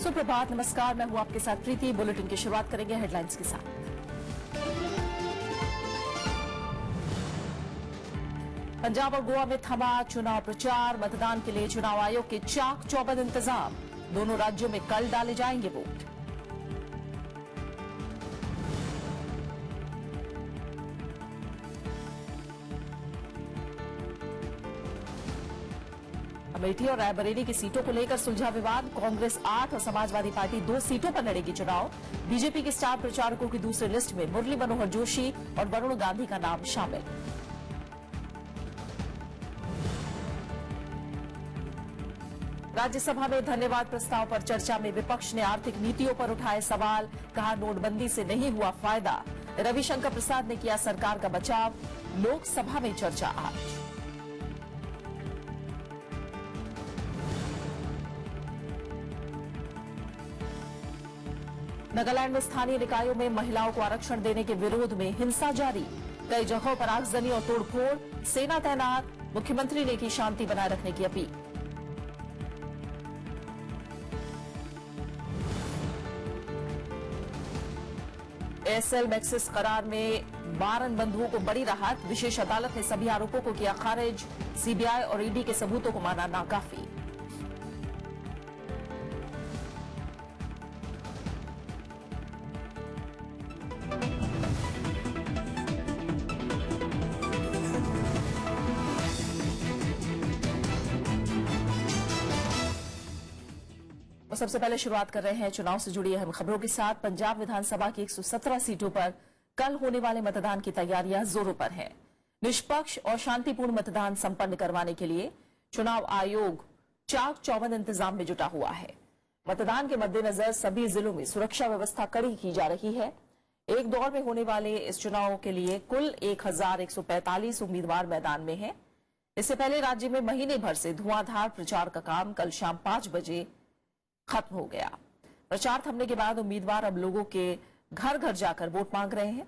सुप्रभात, नमस्कार। मैं हूं आपके साथ प्रीति। बुलेटिन की शुरुआत करेंगे हेडलाइंस के साथ। पंजाब और गोवा में थमा चुनाव प्रचार। मतदान के लिए चुनाव आयोग के चाक चौबंद इंतजाम। दोनों राज्यों में कल डाले जाएंगे वोट। अमेठी और रायबरेली की सीटों को लेकर सुलझा विवाद। कांग्रेस 8 और समाजवादी पार्टी 2 सीटों पर लड़ेगी चुनाव। बीजेपी के स्टार प्रचारकों की दूसरी लिस्ट में मुरली मनोहर जोशी और वरुण गांधी का नाम शामिल। राज्यसभा में धन्यवाद प्रस्ताव पर चर्चा में विपक्ष ने आर्थिक नीतियों पर उठाए सवाल। कहा, नोटबंदी से नहीं हुआ फायदा। रविशंकर प्रसाद ने किया सरकार का बचाव। लोकसभा में चर्चा आज। नागालैंड में स्थानीय निकायों में महिलाओं को आरक्षण देने के विरोध में हिंसा जारी। कई जगहों पर आगजनी और तोड़फोड़। सेना तैनात। मुख्यमंत्री ने की शांति बनाए रखने की अपील। एयरसेल मैक्सिस करार में बारन बंधुओं को बड़ी राहत। विशेष अदालत ने सभी आरोपों को किया खारिज। सीबीआई और ईडी के सबूतों को माना नाकाफी। सबसे पहले शुरुआत कर रहे हैं चुनाव से जुड़ी अहम खबरों के साथ। पंजाब विधानसभा की 117 सीटों पर कल होने वाले मतदान की तैयारियां जोरों पर हैं। निष्पक्ष और शांतिपूर्ण मतदान संपन्न करवाने के लिए चुनाव आयोग चाक चौबंद इंतजाम में जुटा हुआ है। मतदान के मद्देनजर सभी जिलों में सुरक्षा व्यवस्था कड़ी की जा रही है। एक दौर में होने वाले इस चुनाव के लिए कुल 1145 उम्मीदवार मैदान में हैं। इससे पहले राज्य में महीने भर से धुआंधार प्रचार का काम कल शाम 5 बजे खत्म हो गया। प्रचार थमने के बाद उम्मीदवार अब लोगों के घर घर जाकर वोट मांग रहे हैं।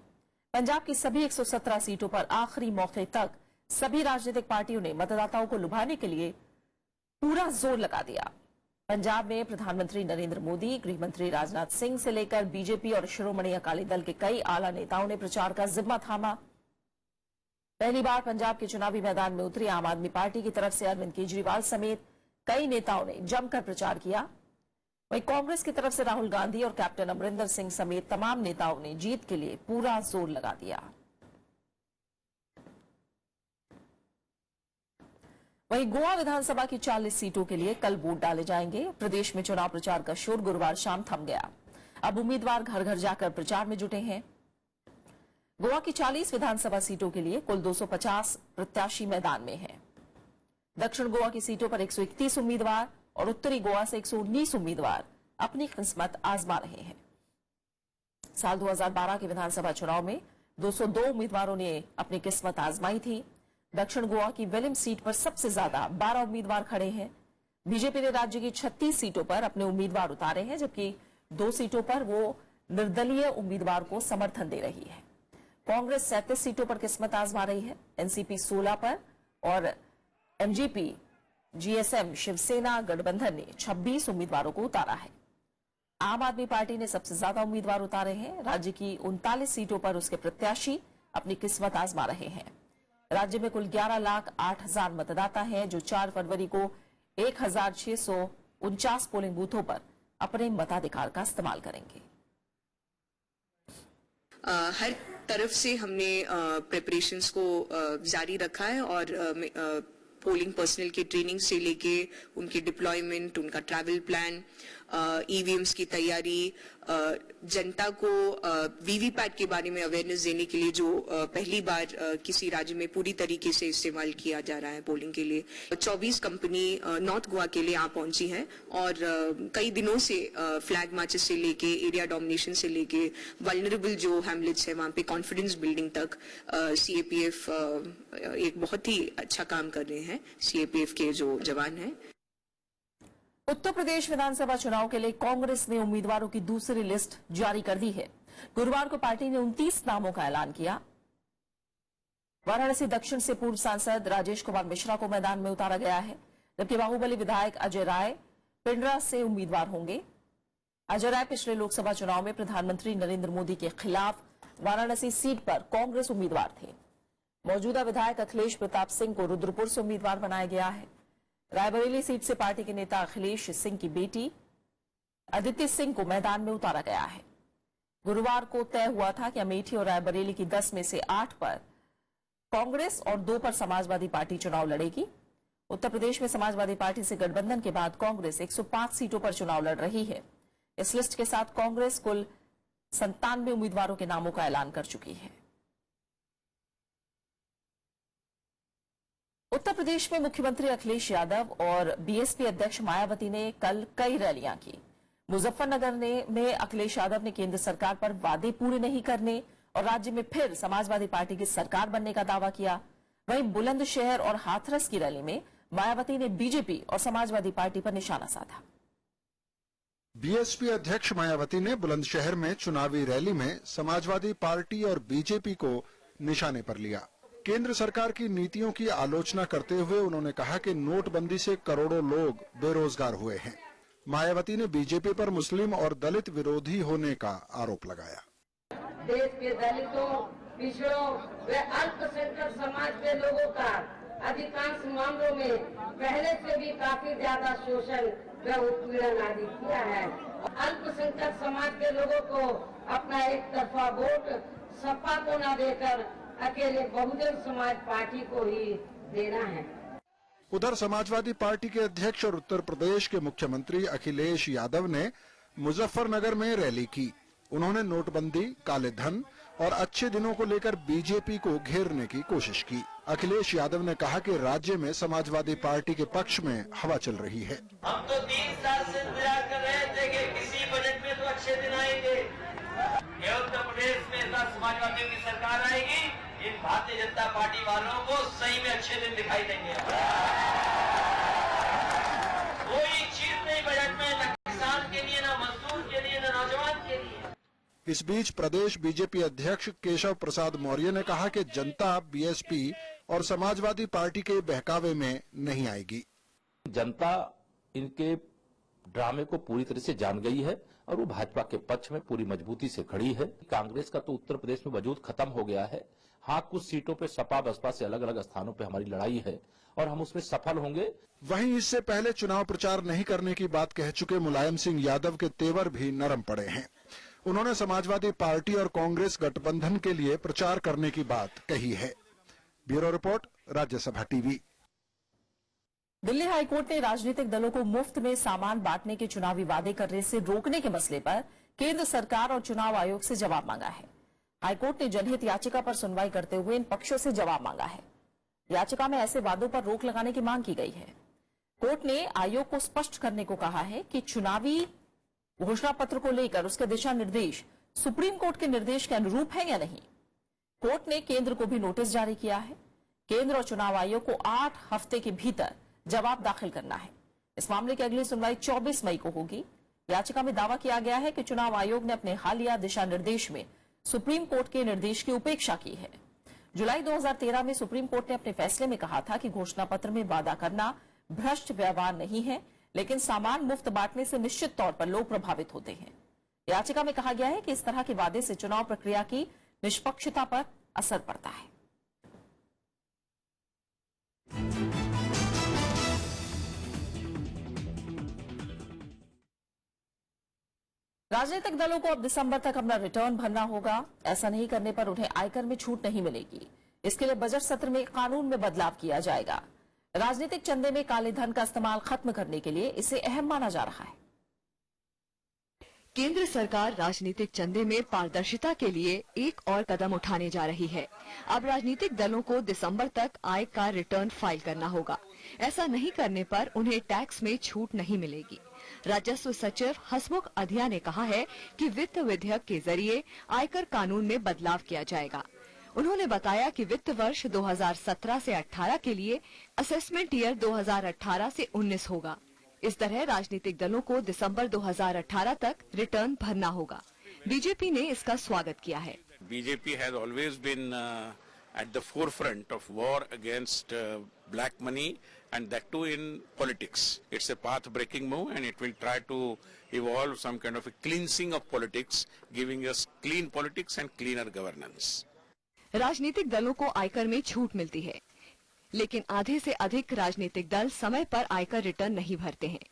पंजाब की सभी 117 सीटों पर आखिरी मौके तक सभी राजनीतिक पार्टियों ने मतदाताओं को लुभाने के लिए पूरा जोर लगा दिया। पंजाब में प्रधानमंत्री नरेंद्र मोदी, गृहमंत्री राजनाथ सिंह से लेकर बीजेपी और शिरोमणि अकाली दल के कई आला नेताओं ने प्रचार का जिम्मा थामा। पहली बार पंजाब के चुनावी मैदान में उतरी आम आदमी पार्टी की तरफ से अरविंद केजरीवाल समेत कई नेताओं ने जमकर प्रचार किया। वहीं कांग्रेस की तरफ से राहुल गांधी और कैप्टन अमरिंदर सिंह समेत तमाम नेताओं ने जीत के लिए पूरा जोर लगा दिया। वहीं गोवा विधानसभा की 40 सीटों के लिए कल वोट डाले जाएंगे। प्रदेश में चुनाव प्रचार का शोर गुरुवार शाम थम गया। अब उम्मीदवार घर घर जाकर प्रचार में जुटे हैं। गोवा की 40 विधानसभा सीटों के लिए कुल 250 प्रत्याशी मैदान में हैं। दक्षिण गोवा की सीटों पर 131 उम्मीदवार और उत्तरी गोवा से 119 उम्मीदवार अपनी किस्मत आजमा रहे हैं। साल 2012 के विधानसभा चुनाव में 202 उम्मीदवारों ने अपनी किस्मत आजमाई थी। दक्षिण गोवा की विलिम सीट पर सबसे ज्यादा 12 उम्मीदवार खड़े हैं। बीजेपी ने राज्य की 36 सीटों पर अपने उम्मीदवार उतारे हैं, जबकि 2 सीटों पर वो निर्दलीय उम्मीदवार को समर्थन दे रही है। कांग्रेस 37 सीटों पर किस्मत आजमा रही है। एनसीपी 16 पर और एमजीपी, जीएसएम, शिवसेना गठबंधन ने 26 उम्मीदवारों को उतारा है। आम आदमी पार्टी ने सबसे ज्यादा उम्मीदवार उतारे हैं। राज्य की 39 सीटों पर उसके प्रत्याशी अपनी किस्मत आजमा रहे हैं। राज्य में कुल 11,08,000 मतदाता हैं, जो 4 फरवरी को 1,649 पोलिंग बूथों पर अपने मताधिकार का इस्तेमाल करेंगे। हर तरफ से हमने प्रिपरेशंस को जारी रखा है और पोलिंग पर्सनल की ट्रेनिंग से लेके उनकी डिप्लॉयमेंट, उनका ट्रैवल प्लान, ईवीएम्स की तैयारी, जनता को वीवीपैट के बारे में अवेयरनेस देने के लिए, जो पहली बार किसी राज्य में पूरी तरीके से इस्तेमाल किया जा रहा है पोलिंग के लिए। 24 कंपनी नॉर्थ गोवा के लिए यहाँ पहुंची हैं और कई दिनों से फ्लैग मार्चेस से लेके, एरिया डोमिनेशन से लेके, वल्नरेबल जो हैमलेट्स है वहाँ पे कॉन्फिडेंस बिल्डिंग तक सीएपीएफ एक बहुत ही अच्छा काम कर रहे हैं। सीएपीएफ के जो जवान हैं। उत्तर प्रदेश विधानसभा चुनाव के लिए कांग्रेस ने उम्मीदवारों की दूसरी लिस्ट जारी कर दी है। गुरुवार को पार्टी ने 29 नामों का ऐलान किया। वाराणसी दक्षिण से पूर्व सांसद राजेश कुमार मिश्रा को मैदान में उतारा गया है, जबकि बाहुबली विधायक अजय राय पिंडरा से उम्मीदवार होंगे। अजय राय पिछले लोकसभा चुनाव में प्रधानमंत्री नरेंद्र मोदी के खिलाफ वाराणसी सीट पर कांग्रेस उम्मीदवार थे। मौजूदा विधायक अखिलेश प्रताप सिंह को रुद्रपुर से उम्मीदवार बनाया गया है। रायबरेली सीट से पार्टी के नेता अखिलेश सिंह की बेटी अदिति सिंह को मैदान में उतारा गया है। गुरुवार को तय हुआ था कि अमेठी और रायबरेली की 10 में से 8 पर कांग्रेस और 2 पर समाजवादी पार्टी चुनाव लड़ेगी। उत्तर प्रदेश में समाजवादी पार्टी से गठबंधन के बाद कांग्रेस 105 सीटों पर चुनाव लड़ रही है। इस लिस्ट के साथ कांग्रेस कुल 97 उम्मीदवारों के नामों का ऐलान कर चुकी है। उत्तर प्रदेश में मुख्यमंत्री अखिलेश यादव और बीएसपी अध्यक्ष मायावती ने कल कई रैलियां की। मुजफ्फरनगर में अखिलेश यादव ने केंद्र सरकार पर वादे पूरे नहीं करने और राज्य में फिर समाजवादी पार्टी की सरकार बनने का दावा किया। वहीं बुलंदशहर और हाथरस की रैली में मायावती ने बीजेपी और समाजवादी पार्टी पर निशाना साधा। बीएसपी अध्यक्ष मायावती ने बुलंदशहर में चुनावी रैली में समाजवादी पार्टी और बीजेपी को निशाने पर लिया। केंद्र सरकार की नीतियों की आलोचना करते हुए उन्होंने कहा कि नोटबंदी से करोड़ों लोग बेरोजगार हुए हैं। मायावती ने बीजेपी पर मुस्लिम और दलित विरोधी होने का आरोप लगाया। देश के दलितों, पिछड़ों व अल्पसंख्यक समाज के लोगों का अधिकांश मामलों में पहले से भी काफी ज्यादा शोषण व उत्पीड़न आदि किया है। अल्पसंख्यक समाज के लोगों को अपना एक तरफा वोट सपा को न देकर अकेले बहुजन समाज पार्टी को ही देना है। उधर समाजवादी पार्टी के अध्यक्ष और उत्तर प्रदेश के मुख्यमंत्री अखिलेश यादव ने मुजफ्फरनगर में रैली की। उन्होंने नोटबंदी, काले धन और अच्छे दिनों को लेकर बीजेपी को घेरने की कोशिश की। अखिलेश यादव ने कहा कि राज्य में समाजवादी पार्टी के पक्ष में हवा चल रही है। हम तो 3 साल से इंतजार कर रहे थे कि किसी बजट में तो अच्छे दिन आएंगे। उत्तर प्रदेश में समाजवादियों की सरकार आएगी, इन भारतीय जनता पार्टी वालों को सही में अच्छे दिन दिखाई देंगे। कोई चीज नहीं बजट में, न किसान के लिए, न मजदूर के लिए, न नौजवान के लिए। इस बीच प्रदेश बीजेपी अध्यक्ष केशव प्रसाद मौर्य ने कहा कि जनता बीएसपी और समाजवादी पार्टी के बहकावे में नहीं आएगी। जनता इनके ड्रामे को पूरी तरह से जान गई है और वो भाजपा के पक्ष में पूरी मजबूती से खड़ी है। कांग्रेस का तो उत्तर प्रदेश में वजूद खत्म हो गया है। हाँ, कुछ सीटों पे सपा बसपा से अलग अलग स्थानों पे हमारी लड़ाई है और हम उसमें सफल होंगे। वहीं इससे पहले चुनाव प्रचार नहीं करने की बात कह चुके मुलायम सिंह यादव के तेवर भी नरम पड़े हैं। उन्होंने समाजवादी पार्टी और कांग्रेस गठबंधन के लिए प्रचार करने की बात कही है। Bureau report, Rajya Sabha TV. Delhi high court ने राजनीतिक दलों को मुफ्त में सामान बांटने के चुनावी वादे करने से रोकने के मसले पर केंद्र सरकार और चुनाव आयोग से जवाब मांगा है। हाईकोर्ट ने जनहित याचिका पर सुनवाई करते हुए इन पक्षों से जवाब मांगा है। याचिका में ऐसे वादों पर रोक लगाने की मांग की गई है। कोर्ट ने आयोग को स्पष्ट करने को कहा है कि चुनावी घोषणा पत्र को लेकर उसके दिशा निर्देश सुप्रीम कोर्ट के निर्देश के अनुरूप है या नहीं। कोर्ट ने केंद्र को भी नोटिस जारी किया है। केंद्र और चुनाव आयोग को 8 हफ्ते के भीतर जवाब दाखिल करना है। इस मामले की अगली सुनवाई 24 मई को होगी। याचिका में दावा किया गया है कि चुनाव आयोग ने अपने हालिया दिशा निर्देश में सुप्रीम कोर्ट के निर्देश की उपेक्षा की है। जुलाई 2013 में सुप्रीम कोर्ट ने अपने फैसले में कहा था कि घोषणा पत्र में वादा करना भ्रष्ट व्यवहार नहीं है, लेकिन सामान मुफ्त बांटने से निश्चित तौर पर लोग प्रभावित होते हैं। याचिका में कहा गया है कि इस तरह के वादे से चुनाव प्रक्रिया की निष्पक्षता पर असर पड़ता है। राजनीतिक दलों को अब दिसंबर तक अपना रिटर्न भरना होगा। ऐसा नहीं करने पर उन्हें आयकर में छूट नहीं मिलेगी। इसके लिए बजट सत्र में कानून में बदलाव किया जाएगा। राजनीतिक चंदे में काले धन का इस्तेमाल खत्म करने के लिए इसे अहम माना जा रहा है। केंद्र सरकार राजनीतिक चंदे में पारदर्शिता के लिए एक और कदम उठाने जा रही है। अब राजनीतिक दलों को दिसंबर तक आय का रिटर्न फाइल करना होगा। ऐसा नहीं करने पर उन्हें टैक्स में छूट नहीं मिलेगी। राजस्व सचिव हसमुख अधिया ने कहा है कि वित्त विधेयक के जरिए आयकर कानून में बदलाव किया जाएगा। उन्होंने बताया कि वित्त वर्ष 2017 से 18 के लिए असेसमेंट ईयर 2018 से 19 होगा। इस तरह राजनीतिक दलों को दिसंबर 2018 तक रिटर्न भरना होगा। बीजेपी ने इसका स्वागत किया है। BJP has always been at the forefront of war against black money and that too in politics. It's a path-breaking move, and it will try to evolve some kind of a cleansing of politics, giving us clean politics and cleaner governance. राजनीतिक दलों को आयकर में छूट मिलती है, लेकिन आधे से अधिक राजनीतिक दल समय पर आयकर रिटर्न नहीं भरते हैं।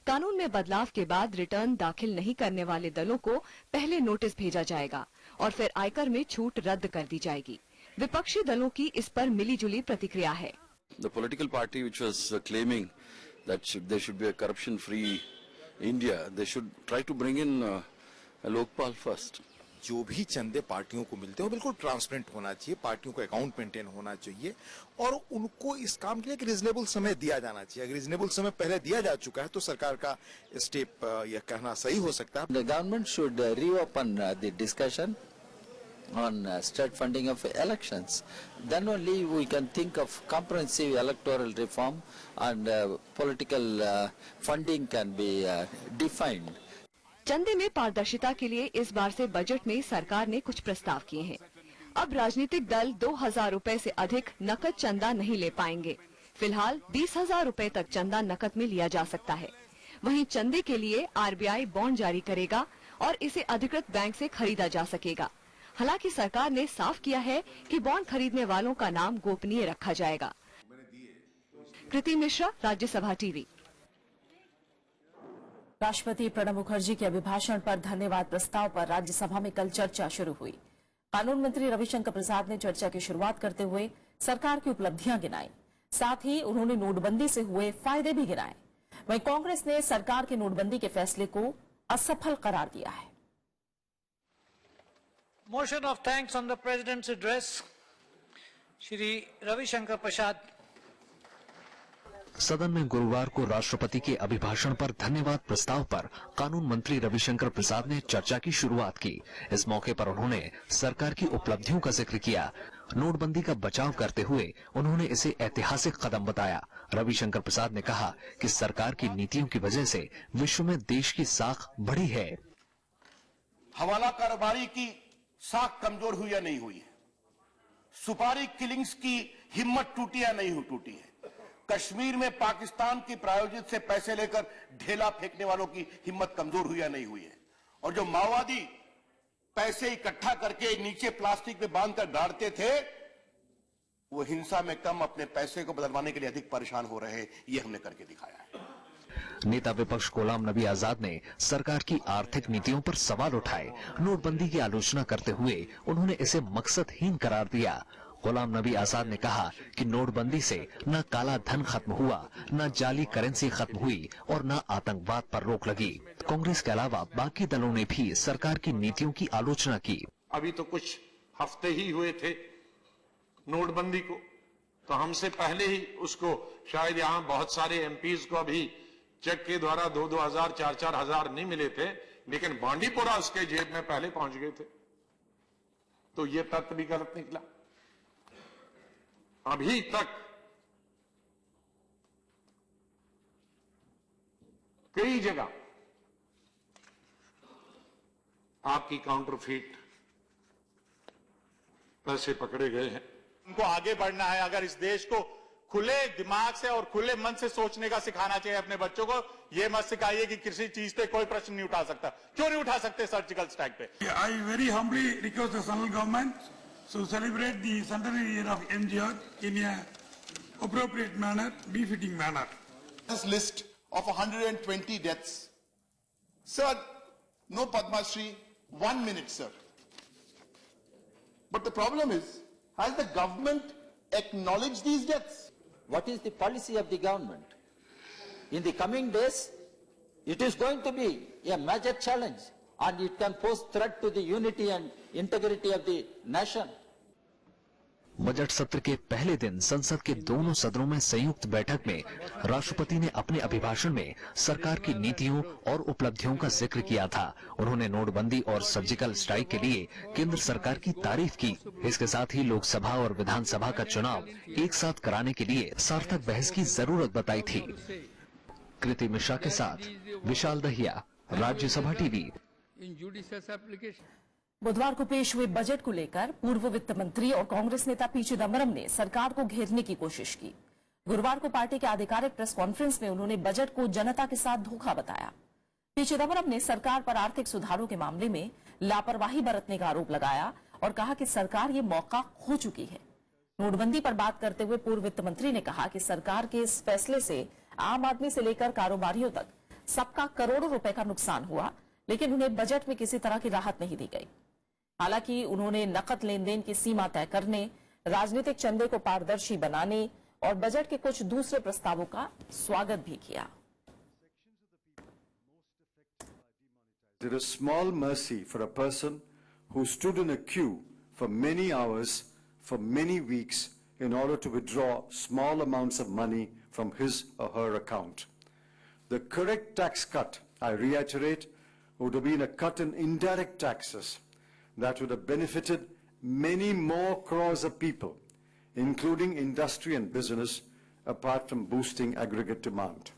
कानून में बदलाव के बाद रिटर्न दाखिल नहीं करने वाले दलों को पहले नोटिस भेजा जाएगा और फिर आयकर में छूट रद्द कर दी जाएगी। विपक्षी दलों की इस पर मिलीजुली प्रतिक्रिया है। The political party which was claiming that there should be a corruption-free India, they should try to bring in Lokpal first. जो भी चंदे पार्टियों को मिलते हैं वो बिल्कुल ट्रांसपेरेंट होना चाहिए, पार्टियों को अकाउंट मेंटेन होना चाहिए और उनको इस काम के लिए एक रीजनेबल समय दिया जाना चाहिए। अगर रीजनेबल समय पहले दिया जा चुका है तो सरकार का स्टेप यह कहना सही हो सकता है। The government should reopen the discussion on state funding of elections. Then only we can think of comprehensive electoral reform and political funding can be defined. चंदे में पारदर्शिता के लिए इस बार से बजट में सरकार ने कुछ प्रस्ताव किए हैं। अब राजनीतिक दल 2,000 रुपए से अधिक नकद चंदा नहीं ले पाएंगे। फिलहाल 20,000 रुपए तक चंदा नकद में लिया जा सकता है। वहीं चंदे के लिए आरबीआई बॉन्ड जारी करेगा और इसे अधिकृत बैंक से खरीदा जा सकेगा। हालांकि सरकार ने साफ किया है कि बॉन्ड खरीदने वालों का नाम गोपनीय रखा जाएगा। कृति मिश्रा, राज्यसभा टीवी। राष्ट्रपति प्रणब मुखर्जी के अभिभाषण पर धन्यवाद प्रस्ताव पर राज्यसभा में कल चर्चा शुरू हुई। कानून मंत्री रविशंकर प्रसाद ने चर्चा की शुरुआत करते हुए सरकार की उपलब्धियां गिनाई। साथ ही उन्होंने नोटबंदी से हुए फायदे भी गिनाए। वहीं कांग्रेस ने सरकार के नोटबंदी के फैसले को असफल करार दिया है। Motion of thanks on the President's address, Shri Ravi Shankar Prasad. सदन में गुरुवार को राष्ट्रपति के अभिभाषण पर धन्यवाद प्रस्ताव पर कानून मंत्री रविशंकर प्रसाद ने चर्चा की शुरुआत की। इस मौके पर उन्होंने सरकार की उपलब्धियों का जिक्र किया। नोटबंदी का बचाव करते हुए उन्होंने इसे ऐतिहासिक कदम बताया। रविशंकर प्रसाद ने कहा कि सरकार की नीतियों की वजह से विश्व में देश की साख बढ़ी है। हवाला कारोबारी की साख कमजोर हुई या नहीं हुई है, सुपारी किलिंग्स की हिम्मत टूटी या नहीं टूटी है, कश्मीर में पाकिस्तान की प्रायोजित से पैसे लेकर ढेला फेंकने वालों की हिम्मत कमजोर हुई या नहीं हुई है, और जो माओवादी पैसे इकट्ठा करके नीचे प्लास्टिक में बांधकर गाड़ते थे वो हिंसा में कम अपने पैसे को बदलवाने के लिए अधिक परेशान हो रहे हैं। ये हमने करके दिखाया है। नेता विपक्ष गुलाम नबी आजाद ने सरकार की आर्थिक नीतियों पर सवाल उठाए। नोटबंदी की आलोचना करते हुए उन्होंने इसे मकसदहीन करार दिया। गुलाम नबी आजाद ने कहा कि नोटबंदी से न काला धन खत्म हुआ, न जाली करेंसी खत्म हुई और न आतंकवाद पर रोक लगी। कांग्रेस के अलावा बाकी दलों ने भी सरकार की नीतियों की आलोचना की। अभी तो कुछ हफ्ते ही हुए थे नोटबंदी को, तो हमसे पहले ही उसको शायद यहाँ बहुत सारे एमपीज को अभी चेक के द्वारा 2-2 हजार 4-4 हजार नहीं मिले थे, लेकिन बांडीपुरा उसके जेब में पहले पहुंच गए थे। तो ये तथ्य भी गलत निकला। अभी तक कई जगह आपकी काउंटरफीट पैसे पकड़े गए हैं। उनको आगे बढ़ना है। अगर इस देश को खुले दिमाग से और खुले मन से सोचने का सिखाना चाहिए अपने बच्चों को। ये मत सिखाइए कि किसी चीज पे कोई प्रश्न नहीं उठा सकता। क्यों नहीं उठा सकते सर्जिकल स्ट्राइक पे? I very humbly request the central government to celebrate the centenary year of MGR in a appropriate manner, befitting manner. This list of 120 deaths. Sir, no Padma Shri, 1 minute, sir. But the problem is, has the government acknowledged these deaths? What is the policy of the government? In the coming days, it is going to be a major challenge and it can pose threat to the unity and integrity of the nation. Budget सत्र के पहले दिन संसद के दोनों सदनों में संयुक्त बैठक में राष्ट्रपति ने अपने अभिभाषण में सरकार की नीतियों और उपलब्धियों का जिक्र किया था। उन्होंने नोटबंदी और सर्जिकल स्ट्राइक के लिए केंद्र सरकार की तारीफ की। इसके साथ ही लोकसभा और विधानसभा का चुनाव एक साथ कराने के लिए सार्थक बहस की जरूरत बताई थी। कृति मिश्रा के साथ विशाल दहिया, राज्यसभा टीवी। बुधवार को पेश हुए बजट को लेकर पूर्व वित्त मंत्री और कांग्रेस नेता पी चिदम्बरम ने सरकार को घेरने की कोशिश की। गुरुवार को पार्टी के आधिकारिक प्रेस कॉन्फ्रेंस में उन्होंने बजट को जनता के साथ धोखा बताया। पी चिदम्बरम ने सरकार पर आर्थिक सुधारों के मामले में लापरवाही बरतने का आरोप लगाया और कहा कि सरकार ये मौका खो चुकी है। नोटबंदी पर बात करते हुए पूर्व वित्त मंत्री ने कहा कि सरकार के इस फैसले से आम आदमी से लेकर कारोबारियों तक सबका करोड़ों रुपए का नुकसान हुआ, लेकिन उन्हें बजट में किसी तरह की राहत नहीं दी गई। हालांकि उन्होंने नकद लेन देन की सीमा तय करने, राजनीतिक चंदे को पारदर्शी बनाने और बजट के कुछ दूसरे प्रस्तावों का स्वागत भी किया। It is small mercy for a person who stood in a queue for many hours, for many weeks, in order to withdraw small amounts of money from his or her account. The correct tax cut, I reiterate, would have been a cut in indirect taxes that would have benefited many more crores of people, including industry and business, apart from boosting aggregate demand.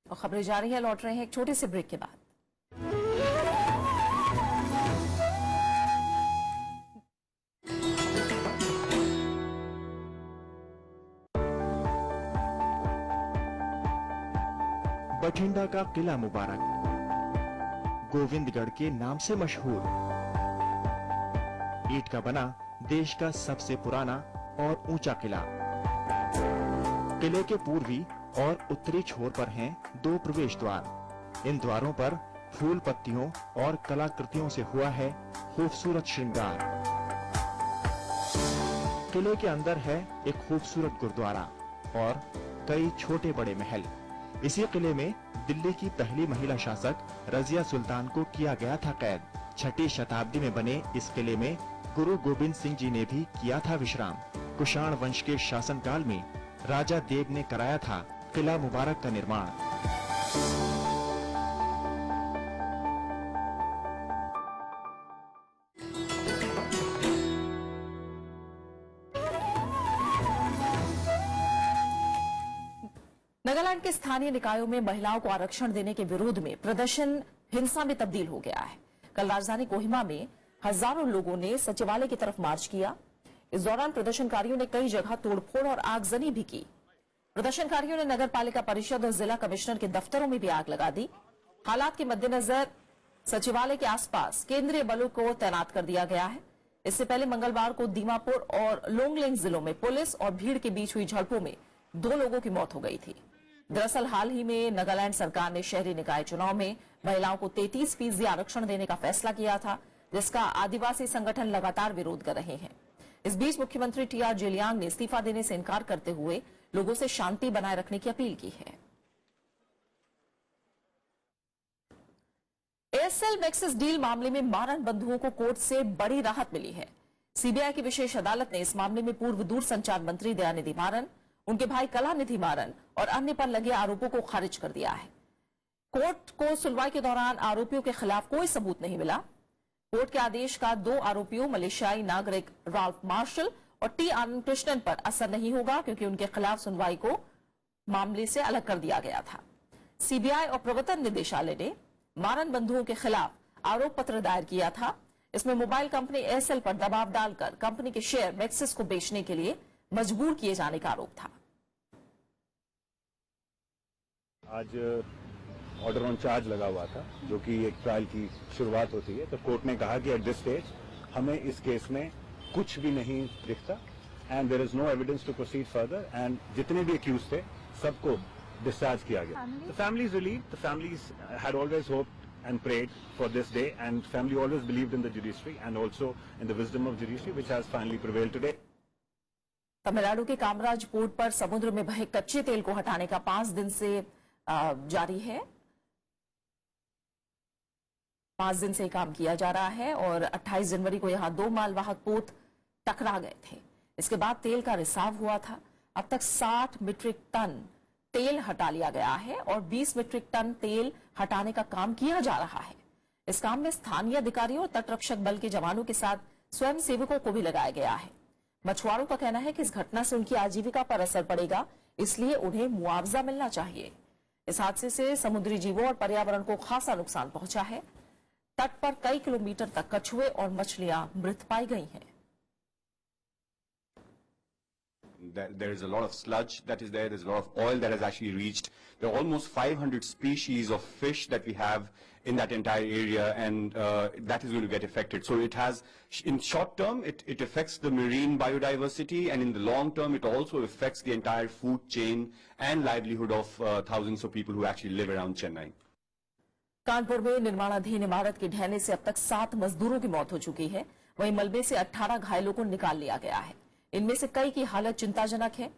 और खबरें जारी है, लौट रहे हैं एक छोटे से ब्रेक के बाद। बठिंडा का किला मुबारक गोविंदगढ़ के नाम से मशहूर, ईंट का बना देश का सबसे पुराना और ऊंचा किला। किले के पूर्वी और उत्तरी छोर पर हैं 2 प्रवेश द्वार। इन द्वारों पर फूल पत्तियों और कलाकृतियों से हुआ है खूबसूरत श्रृंगार। किले के अंदर है एक खूबसूरत गुरुद्वारा और कई छोटे बड़े महल। इसी किले में दिल्ली की पहली महिला शासक रजिया सुल्तान को किया गया था कैद। 6ठी शताब्दी में बने इस किले में गुरु गोविंद सिंह जी ने भी किया था विश्राम। कुषाण वंश के शासनकाल में राजा देव ने कराया था किला मुबारक का निर्माण। नागालैंड के स्थानीय निकायों में महिलाओं को आरक्षण देने के विरोध में प्रदर्शन हिंसा में तब्दील हो गया है। कल राजधानी कोहिमा में हजारों लोगों ने सचिवालय की तरफ मार्च किया। इस दौरान प्रदर्शनकारियों ने कई जगह तोड़फोड़ और आगजनी भी की। प्रदर्शनकारियों ने नगर पालिका परिषद और जिला कमिश्नर के दफ्तरों में भी आग लगा दी। हालात के मद्देनजर सचिवालय के आसपास केंद्रीय बलों को तैनात कर दिया गया है। इससे पहले मंगलवार को दीमापुर और लोंगलेंग जिलों में पुलिस और भीड़ के बीच हुई झड़पों में 2 लोगों की मौत हो गई थी। दरअसल हाल ही में नागालैंड सरकार ने शहरी निकाय चुनाव में महिलाओं को 33% आरक्षण देने का फैसला किया था, जिसका आदिवासी संगठन लगातार विरोध कर रहे हैं। इस बीच मुख्यमंत्री टीआर जेलियांग ने इस्तीफा देने से इनकार करते हुए लोगों से शांति बनाए रखने की अपील की है। एयरसेल मैक्सिस डील मामले में मारन बंधुओं को कोर्ट से बड़ी राहत मिली है। सीबीआई की विशेष अदालत ने इस मामले में पूर्व दूरसंचार मंत्री दयानिधि मारन, उनके भाई कलानिधि मारन और अन्य पर लगे आरोपों को खारिज कर दिया है। कोर्ट को सुनवाई के दौरान आरोपियों के खिलाफ कोई सबूत नहीं मिला। कोर्ट के आदेश का 2 आरोपियों मलेशियाई नागरिक राल्फ मार्शल और टी आनंद कृष्णन पर असर नहीं होगा, क्योंकि उनके खिलाफ सुनवाई को मामले से अलग कर दिया गया था। सीबीआई और प्रवर्तन निदेशालय ने मारन बंधुओं के खिलाफ आरोप पत्र दायर किया था। इसमें मोबाइल कंपनी एयरसेल पर दबाव डालकर कंपनी के शेयर मैक्सिस को बेचने के लिए मजबूर किए जाने का आरोप था। आज ऑर्डर ऑन चार्ज लगा हुआ था, जो कि एक ट्रायल की शुरुआत होती है। तो कोर्ट ने कहा कि एट दिस स्टेज हमें इस केस में कुछ भी नहीं दिखता and there is no evidence to proceed further, and जितने भी अक्यूज थे सबको डिस्चार्ज किया गया। The family is relieved, the families had always hoped and prayed for this day, and family always believed in the judiciary and also in the wisdom of judiciary, which has finally prevailed today. Tamil Nadu के Kamaraj port पर समुद्र में बहे कच्चे तेल को हटाने का 5 दिन से जारी है। 5 दिन से काम किया जा रहा है और 28 जनवरी को यहां 2 मालवाहक पोत टकरा गए थे। इसके बाद तेल का रिसाव हुआ था। अब तक 60 मीट्रिक टन तेल हटा लिया गया है और 20 मीट्रिक टन तेल हटाने का काम किया जा रहा है। इस काम में स्थानीय अधिकारियों और तटरक्षक बल के जवानों के साथ स्वयं सेवकों को भी लगाया गया है। मछुआरों का कहना है कि इस घटना से उनकी आजीविका पर असर पड़ेगा, इसलिए उन्हें मुआवजा मिलना चाहिए। इस हादसे से समुद्री जीवों और पर्यावरण को खासा नुकसान पहुंचा है। तट पर कई किलोमीटर तक कछुए और मछलियां मृत पाई गई हैं। there is a lot of sludge that is there. There's a lot of oil that has actually reached. There are almost 500 species of fish that we have in that entire area, and that is going to get affected. So it has, in short term, it affects the marine biodiversity, and in the long term, it also affects the entire food chain and livelihood of thousands of people who actually live around Chennai. Kanpur में निर्माणाधीन इमारत के ढहने से अब तक 7 मजदूरों की मौत हो चुकी है। वहीं मलबे से 18 घायलों को निकाल लिया गया है। इनमें से कई की हालत चिंताजनक है।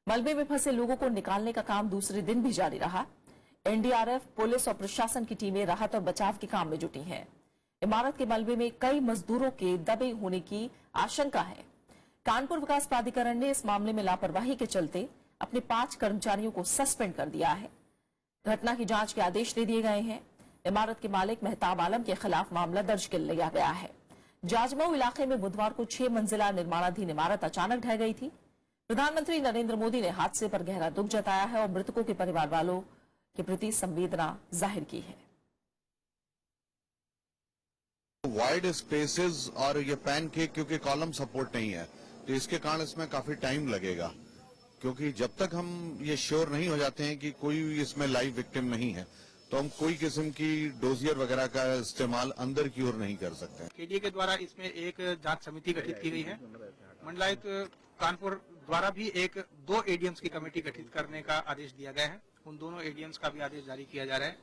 मलबे में फंसे लोगों को निकालने का काम दूसरे दिन भी जारी रहा। एनडीआरएफ, पुलिस और प्रशासन की टीमें राहत और बचाव के काम में जुटी हैं। इमारत के मलबे में कई मजदूरों के दबे होने की आशंका है। कानपुर विकास प्राधिकरण ने इस मामले में लापरवाही के चलते अपने 5 कर्मचारियों को सस्पेंड कर दिया है। घटना की जांच के आदेश दे दिए गए हैं। इमारत के मालिक मेहताब आलम के खिलाफ मामला दर्ज कर लिया गया है। जाजमऊ इलाके में बुधवार को 6 मंजिला निर्माणाधीन इमारत अचानक ढह गई थी। प्रधानमंत्री नरेंद्र मोदी ने हादसे पर गहरा दुख जताया है और मृतकों के परिवार वालों के प्रति संवेदना जाहिर की है। वाइड स्पेसेस और ये पैनकेक क्योंकि कॉलम सपोर्ट नहीं है, तो इसके कारण इसमें काफी टाइम लगेगा, क्योंकि जब तक हम ये श्योर नहीं हो जाते हैं कि कोई इसमें लाइव विक्टिम नहीं है, तो हम कोई किस्म की डोजियर वगैरह का इस्तेमाल अंदर की ओर नहीं कर सकते। केडीए के द्वारा इसमें एक जांच समिति गठित की गई है। मंडलायुक्त कानपुर द्वारा भी 2 एडीएम्स की कमेटी गठित करने का आदेश दिया गया है। उन दोनों एडीएम्स का भी आदेश जारी किया जा रहा है।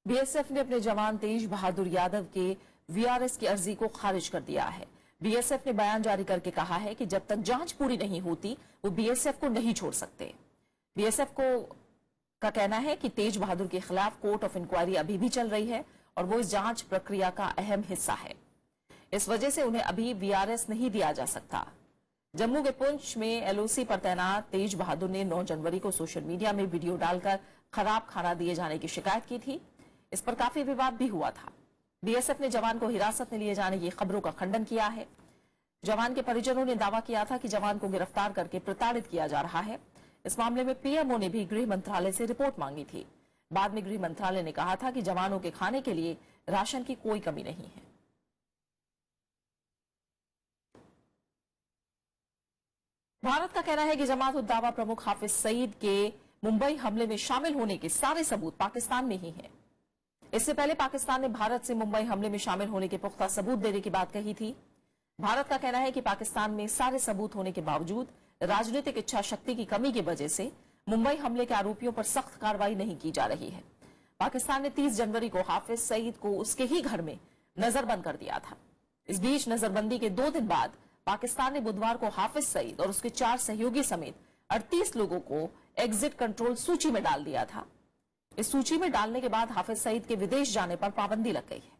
बीएसएफ ने अपने जवान तेज बहादुर यादव के वीआरएस की अर्जी को खारिज कर दिया है। बीएसएफ ने बयान जारी करके कहा है कि जब तक जांच पूरी नहीं होती वो बीएसएफ को नहीं छोड़ सकते। बीएसएफ का कहना है कि तेज बहादुर के खिलाफ कोर्ट ऑफ इंक्वायरी अभी भी चल रही है और वो इस जांच प्रक्रिया का अहम हिस्सा है। इस वजह से उन्हें अभी वीआरएस नहीं दिया जा सकता। जम्मू के पुंछ में एलओसी पर तैनात तेज बहादुर ने 9 जनवरी को सोशल मीडिया में वीडियो डालकर खराब खाना दिए जाने की शिकायत की थी। इस पर काफी विवाद भी हुआ था। बीएसएफ ने जवान को हिरासत में लिए जाने की खबरों का खंडन किया है। जवान के परिजनों ने दावा किया था कि जवान को गिरफ्तार करके प्रताड़ित किया जा रहा है। इस मामले में पीएमओ ने भी गृह मंत्रालय से रिपोर्ट मांगी थी। बाद में गृह मंत्रालय ने कहा था कि जवानों के खाने के लिए राशन की कोई कमी नहीं है। भारत का कहना है कि जमात उद दावा प्रमुख हाफिज सईद के मुंबई हमले में शामिल होने के सारे सबूत पाकिस्तान में ही हैं। इससे पहले पाकिस्तान ने भारत से मुंबई हमले में शामिल होने के पुख्ता सबूत देने की बात कही थी। भारत का कहना है कि पाकिस्तान में सारे सबूत होने के बावजूद राजनीतिक इच्छा शक्ति की कमी की वजह से मुंबई हमले के आरोपियों पर सख्त कार्रवाई नहीं की जा रही है। पाकिस्तान ने 30 जनवरी को हाफिज सईद को उसके ही घर में नजरबंद कर दिया था। इस बीच नजरबंदी के 2 दिन बाद पाकिस्तान ने बुधवार को हाफिज सईद और उसके 4 सहयोगी समेत 38 लोगों को एग्जिट कंट्रोल सूची में डाल दिया था। इस सूची में डालने के बाद हाफिज सईद के विदेश जाने पर पाबंदी लग गई है।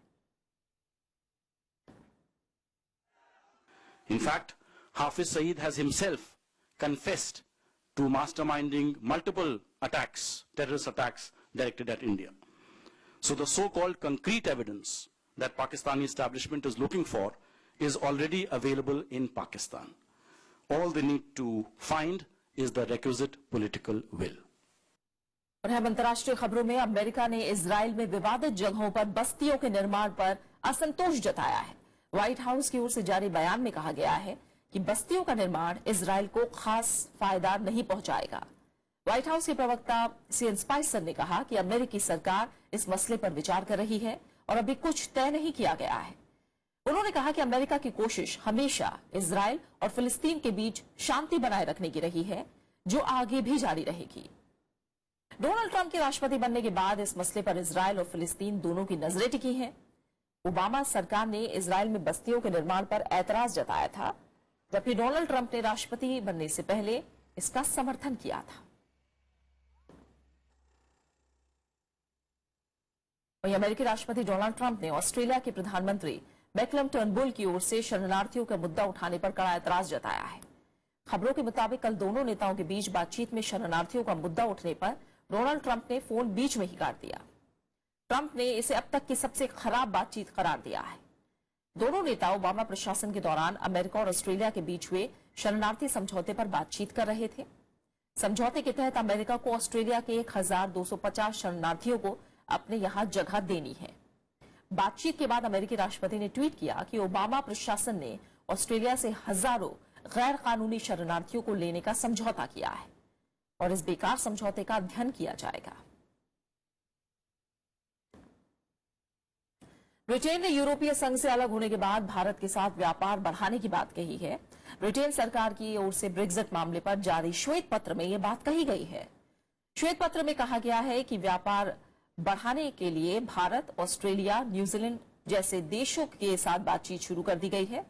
In fact, Hafiz Saeed has himself confessed to masterminding multiple attacks, terrorist attacks directed at India. So the so-called concrete evidence that Pakistani establishment is looking for is already available in Pakistan. All they need to find is the requisite political will. और हम अंतर्राष्ट्रीय खबरों में America ने Israel में विवादित जगहों पर बस्तियों के निर्माण पर असंतोष जताया है। व्हाइट हाउस की ओर से जारी बयान में कहा गया है कि बस्तियों का निर्माण इजराइल को खास फायदा नहीं पहुंचाएगा। व्हाइट हाउस के प्रवक्ता सीएन स्पाइसर ने कहा कि अमेरिकी सरकार इस मसले पर विचार कर रही है और अभी कुछ तय नहीं किया गया है। उन्होंने कहा कि अमेरिका की कोशिश हमेशा इजराइल और फिलिस्तीन के बीच शांति बनाए रखने की रही है, जो आगे भी जारी रहेगी। डोनाल्ड ट्रंप के राष्ट्रपति बनने के बाद इस मसले पर इजराइल और फिलिस्तीन दोनों की नजरें टिकी हैं। ओबामा सरकार ने इजराइल में बस्तियों के निर्माण पर ऐतराज जताया था, जबकि डोनाल्ड ट्रंप ने राष्ट्रपति बनने से पहले इसका समर्थन किया था। वहीं अमेरिकी राष्ट्रपति डोनाल्ड ट्रंप ने ऑस्ट्रेलिया के प्रधानमंत्री मैकलम टर्नबुल की ओर से शरणार्थियों का मुद्दा उठाने पर कड़ा ऐतराज जताया है। खबरों के मुताबिक कल दोनों नेताओं के बीच बातचीत में शरणार्थियों का मुद्दा उठने पर डोनाल्ड ट्रंप ने फोन बीच में ही काट दिया। ट्रंप ने इसे अब तक की सबसे खराब बातचीत करार दिया है। दोनों नेता ओबामा प्रशासन के दौरान अमेरिका और ऑस्ट्रेलिया के बीच हुए शरणार्थी समझौते पर बातचीत कर रहे थे। समझौते के तहत अमेरिका को ऑस्ट्रेलिया के 1250 शरणार्थियों को अपने यहां जगह देनी है। बातचीत के बाद अमेरिकी राष्ट्रपति ने ट्वीट किया कि ओबामा प्रशासन ने ऑस्ट्रेलिया से हजारों गैर कानूनी शरणार्थियों को लेने का समझौता किया है और इस बेकार समझौते का अध्ययन किया जाएगा। ब्रिटेन ने यूरोपीय संघ से अलग होने के बाद भारत के साथ व्यापार बढ़ाने की बात कही है। ब्रिटेन सरकार की ओर से ब्रेक्जिट मामले पर जारी श्वेत पत्र में यह बात कही गई है। श्वेत पत्र में कहा गया है कि व्यापार बढ़ाने के लिए भारत, ऑस्ट्रेलिया, न्यूजीलैंड जैसे देशों के साथ बातचीत शुरू कर दी गई है।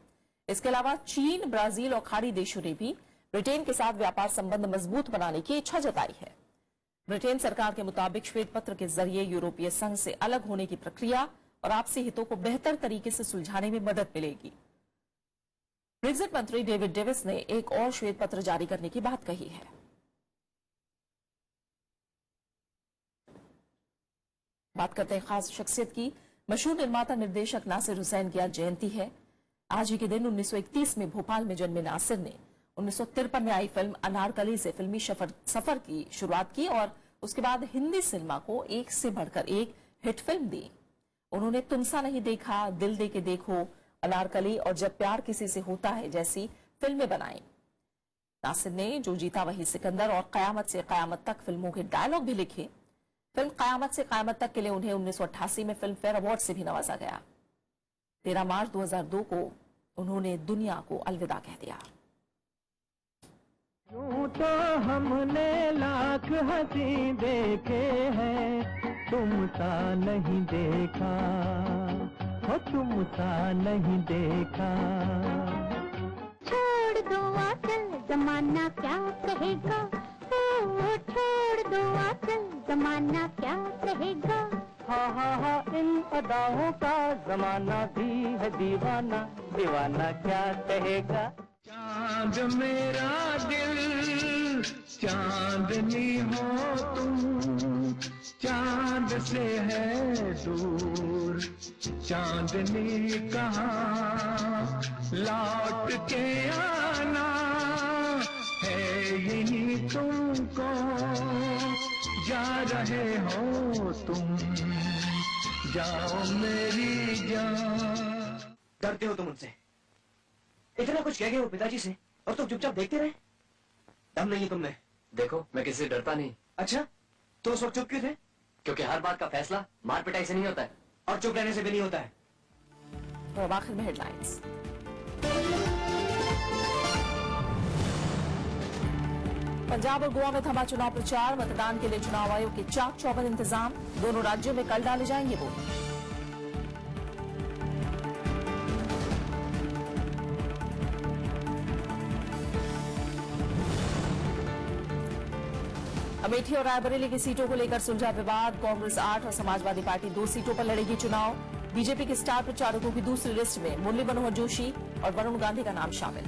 इसके अलावा चीन, ब्राजील और खाड़ी देशों ने भी ब्रिटेन के साथ व्यापार संबंध मजबूत बनाने की इच्छा जताई है। ब्रिटेन सरकार के मुताबिक श्वेत पत्र के जरिए यूरोपीय संघ से अलग होने की प्रक्रिया और आपसी हितों को बेहतर तरीके से सुलझाने में मदद मिलेगी। ब्रेक्जिट मंत्री डेविड डेविस ने एक और श्वेत पत्र जारी करने की बात कही है। बात करते हैं खास शख्सियत की। मशहूर निर्माता निर्देशक नासिर हुसैन की आज जयंती है। आज ही के दिन 1931 में भोपाल में जन्मे नासिर ने 1953 में आई फिल्म अनारकली से फिल्मी सफर की शुरुआत की और उसके बाद हिंदी सिनेमा को एक से बढ़कर एक हिट फिल्म दी। उन्होंने तुमसा नहीं देखा, दिल दे के देखो, अनारकली और जब प्यार किसी से होता है जैसी फिल्में बनाई। नासिर ने जो जीता वही सिकंदर और कयामत से कयामत तक फिल्मों के डायलॉग भी लिखे। फिल्म कयामत से कयामत तक के लिए उन्हें 1988 में फिल्म फेयर अवार्ड से भी नवाजा गया। 13 मार्च 2002 को उन्होंने दुनिया को अलविदा कह दिया। यूं तो हमने लाख हंसी देखे हैं, तुम सा नहीं देखा हो, तुम सा नहीं देखा। छोड़ दो आचल जमाना क्या कहेगा, ओ छोड़ दो आचल जमाना क्या कहेगा। हा इन अदाओं का जमाना भी है दीवाना, दीवाना क्या कहेगा। चांद मेरा दिल चांदनी हो तुम, चांद से है दूर चांदनी कहाँ, लौट के आना है यही तुमको, जा रहे हो तुम, जाओ मेरी जान। डरते हो तुम उनसे, इतना कुछ कह गए वो पिताजी से और तुम चुपचाप देखते रहे। दम नहीं है तुमने। देखो मैं किसी से डरता नहीं। अच्छा तो उस वक्त चुप क्यों थे? क्योंकि हर बात का फैसला मार पिटाई से नहीं होता है और चुप रहने से भी नहीं होता है। और आखिर में हेडलाइंस। पंजाब और गोवा में थमा चुनाव प्रचार, मतदान के लिए चुनाव आयोग के चाक चौबंद इंतजाम। दोनों राज्यों में कल डाले जाएंगे वोट। अमेठी और रायबरेली की सीटों को लेकर सुलझा विवाद। कांग्रेस 8 और समाजवादी पार्टी 2 सीटों पर लड़ेगी चुनाव। बीजेपी के स्टार प्रचारकों की दूसरी लिस्ट में मुरली मनोहर जोशी और वरुण गांधी का नाम शामिल।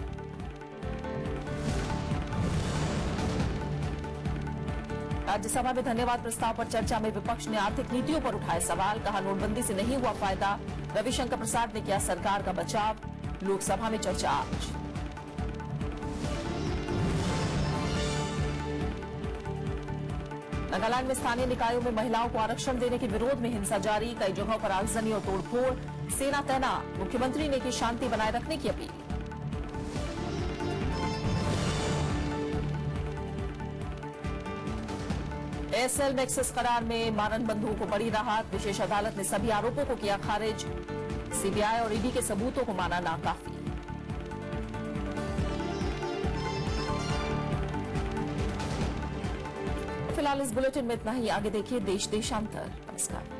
राज्यसभा में धन्यवाद प्रस्ताव पर चर्चा में विपक्ष ने आर्थिक नीतियों पर उठाए सवाल। कहा नोटबंदी से नहीं हुआ फायदा। रविशंकर प्रसाद ने किया सरकार का बचाव। लोकसभा में चर्चा आज। नागालैंड में स्थानीय निकायों में महिलाओं को आरक्षण देने के विरोध में हिंसा जारी। कई जगहों पर आगजनी और तोड़फोड़। सेना तैनात। मुख्यमंत्री ने की शांति बनाए रखने की अपील। एयरसेल मैक्सिस करार में मानन बंधुओं को बड़ी राहत। विशेष अदालत ने सभी आरोपों को किया खारिज। सीबीआई और ईडी के सबूतों को माना नाकाफी। फिलहाल इस बुलेटिन में इतना ही। आगे देखिए देश देशांतर। नमस्कार।